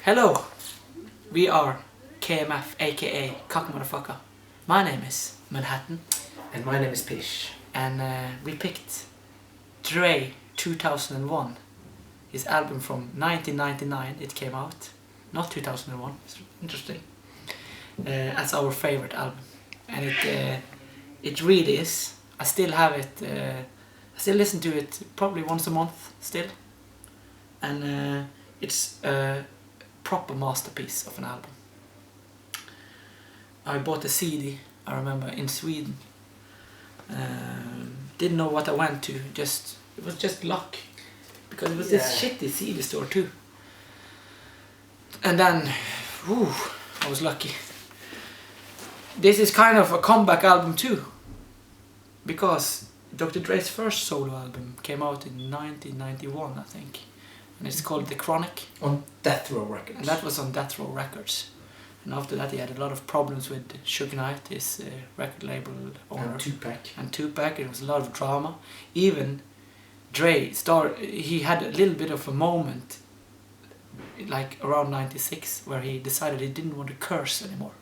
Hello, we are KMF, aka Kakkmaddafakka. My name is Manhattan. And my name is Pish. And we picked Dre 2001, his album from 1999, it came out. Not 2001, it's interesting. As our favorite album. And it really is. I still have it, I still listen to it probably once a month still. And it's a proper masterpiece of an album. I bought a CD, I remember, in Sweden. Didn't know what I went to, it was just luck. Because it was this shitty CD store too. And then, I was lucky. This is kind of a comeback album too. Because Dr. Dre's first solo album came out in 1991, I think. And it's called The Chronic. On Death Row Records. And that was on Death Row Records. And after that he had a lot of problems with Suge Knight, his record label owner. And Tupac. It was a lot of drama. Even Dre, he had a little bit of a moment, like around 96, where he decided he didn't want to curse anymore.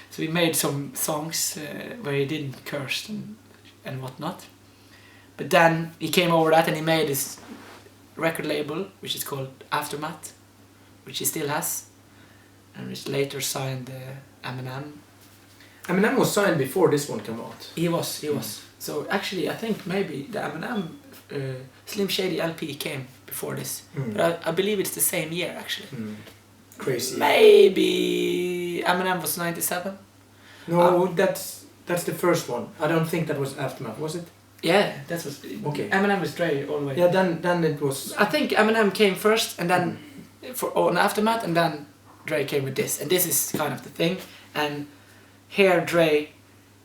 So he made some songs where he didn't curse and whatnot. But then he came over that and he made his record label, which is called Aftermath, which he still has, and which later signed Eminem. Eminem was signed before this one came out. He was. So actually I think maybe the Eminem Slim Shady LP came before this. But I believe it's the same year actually. Crazy. Maybe Eminem was 97? No, that's the first one. I don't think that was Aftermath, was it? Yeah, that was... Okay. Eminem was Dre all the way. Yeah, then it was... I think Eminem came first and then on Aftermath, and then Dre came with this. And this is kind of the thing. And here Dre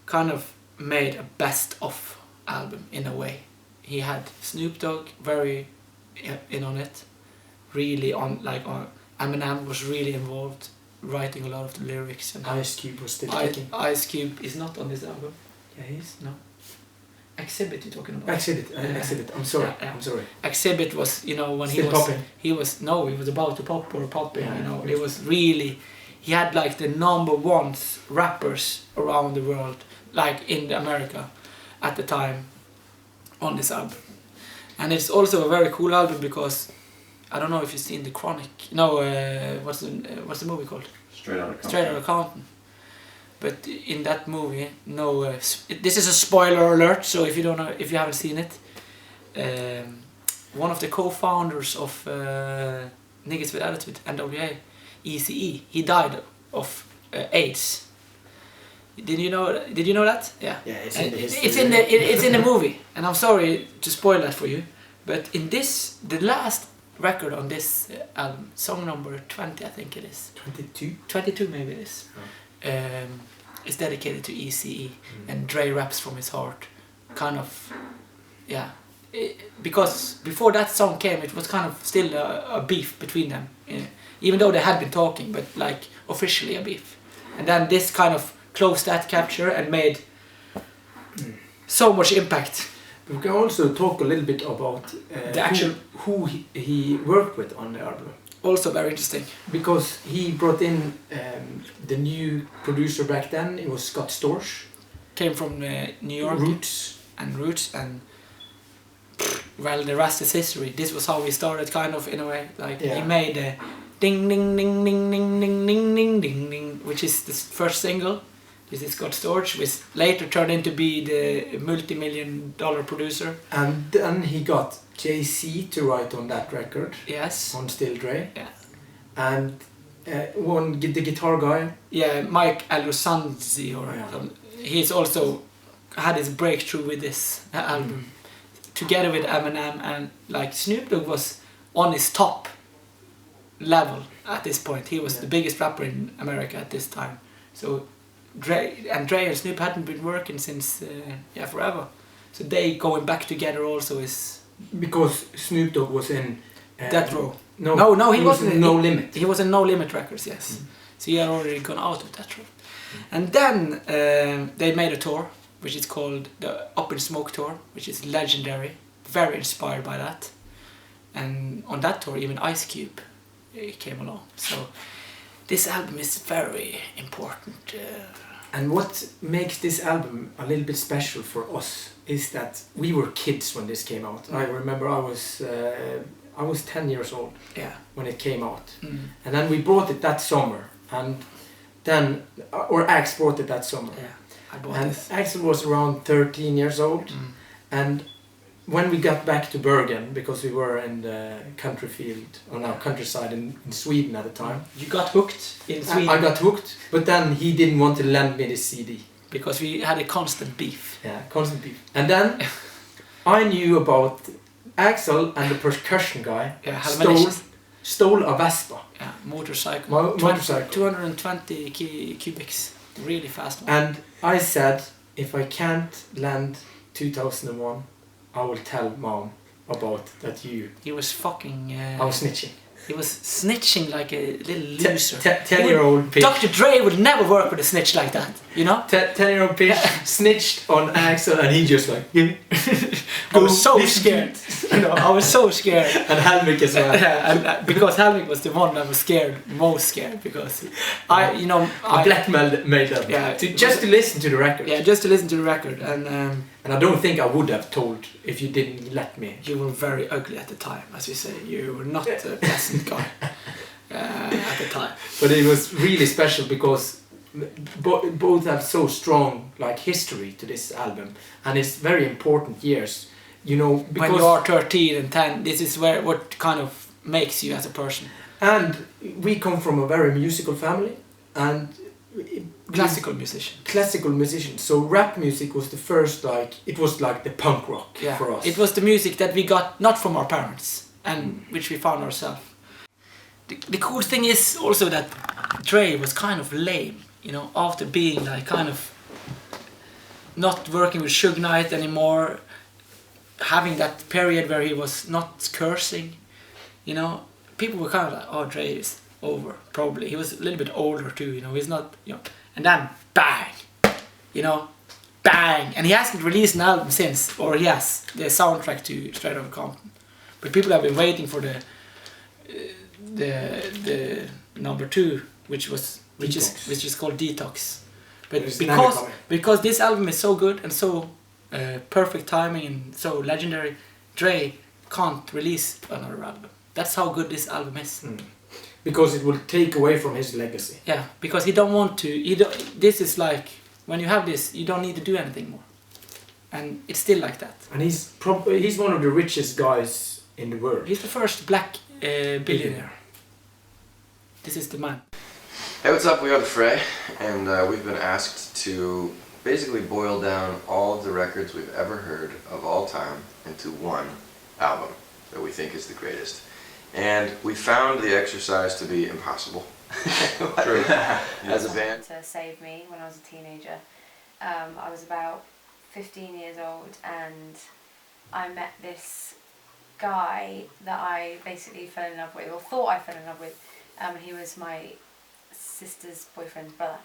kind of made a best of album in a way. He had Snoop Dogg very in on it. Really Eminem was really involved, writing a lot of the lyrics. And Ice Cube was still kicking. Ice Cube is not on this album. Yeah, he is. No. Exhibit you're talking about? Exhibit. I'm sorry. Yeah. I'm sorry. Exhibit was, when still popping. He was about to pop or popping. Yeah. It was really, he had like the #1 rappers around the world, like in America at the time, on this album. And it's also a very cool album because I don't know if you've seen The Chronic. No, what's the movie called? Straight Outta Compton. But in that movie, this is a spoiler alert. So if you haven't seen it, one of the co-founders of Niggas with Attitude, NWA, ECE, he died of AIDS. Did you know that? Yeah. Yeah, it's in the history. It's in the movie, and I'm sorry to spoil that for you. But in the last record on this album, song number 20, I think it is. 22? 22 maybe it is. Is dedicated to ECE, and Dre raps from his heart. Kind of, yeah. Because before that song came, it was kind of still a beef between them. Even though they had been talking, but like officially a beef. And then this kind of closed that capture and made so much impact. We can also talk a little bit about the actual who he worked with on the album. Also very interesting. Because he brought in the new producer back then. It was Scott Storch. Came from New York. Roots, and well, the rest is history. This was how we started, kind of, in a way. Like he made a ding ding ding ding ding ding ding ding ding ding, which is the first single. This is Scott Storch, which later turned into be the multi-million-dollar producer. And then he got Jay-Z to write on that record. Yes. On Still Dre. Yeah. And the guitar guy. Yeah, Mike Alossanzi, he's also had his breakthrough with this album. Together with Eminem, and like Snoop Dogg was on his top level at this point. He was the biggest rapper in America at this time. So Dre and Snoop hadn't been working since forever. So they going back together also is... Because Snoop Dogg was in... Death Row. No, he wasn't in No Limit. He was in No Limit Records, yes. So he had already gone out of Death Row. And then they made a tour, which is called the Up in Smoke Tour, which is legendary. Very inspired by that. And on that tour, even Ice Cube came along. So this album is very important. And what makes this album a little bit special for us is that we were kids when this came out. I remember I was 10 years old when it came out. And then we bought it that summer, and then Ax bought it that summer. I bought And this. Axel was around 13 years old, and when we got back to Bergen, because we were in the countryside in Sweden at the time. You got hooked in Sweden. I got hooked, but then he didn't want to lend me the CD. Because we had a constant beef. Yeah, constant beef. And then I knew about Axel and the percussion guy stole a Vespa. Yeah, motorcycle. Motorcycle. 220 cubics. Really fast one. And I said, if I can't land 2001, I will tell Mom about that you... He was fucking... I was snitching. He was snitching like a little loser. 10-year-old bitch. Dr. Dre would never work with a snitch like that, you know? 10-year-old bitch snitched on Axel, and he just like... I was so scared. I was so scared. And Helmik as well. And because Helmik was the one that was most scared, because I blackmailed them. Yeah, just to listen to the record. Yeah, just to listen to the record. And I don't think I would have told if you didn't let me. You were very ugly at the time, as we say. You were not a pleasant guy at the time. But it was really special because both have so strong history to this album, and it's very important years. Because when you are 13 and 10, this is what kind of makes you as a person. And we come from a very musical family, and classical musician. So rap music was the first it was like the punk rock for us. It was the music that we got not from our parents, and which we found ourselves. The cool thing is also that Dre was kind of lame, after being kind of not working with Suge Knight anymore, having that period where he was not cursing, people were kind of like, oh, Dre is over, probably. He was a little bit older too, he's not, and then bang, bang, and he hasn't released an album since, or he has, the soundtrack to Straight Outta Compton, but people have been waiting for the number 2, which is called Detox, but because this album is so good and so perfect timing and so legendary, Dre can't release another album. That's how good this album is. Because it will take away from his legacy. Yeah, because he don't want to. This is like, when you have this, you don't need to do anything more, and it's still like that. And he's one of the richest guys in the world. He's the first black billionaire. This is the man. Hey, what's up? We are The Fray, and we've been asked to basically boil down all of the records we've ever heard of all time into one album that we think is the greatest. And we found the exercise to be impossible. As a band. To save me when I was a teenager. I was about 15 years old, and I met this guy that I basically fell in love with, or thought I fell in love with. He was my sister's boyfriend's brother.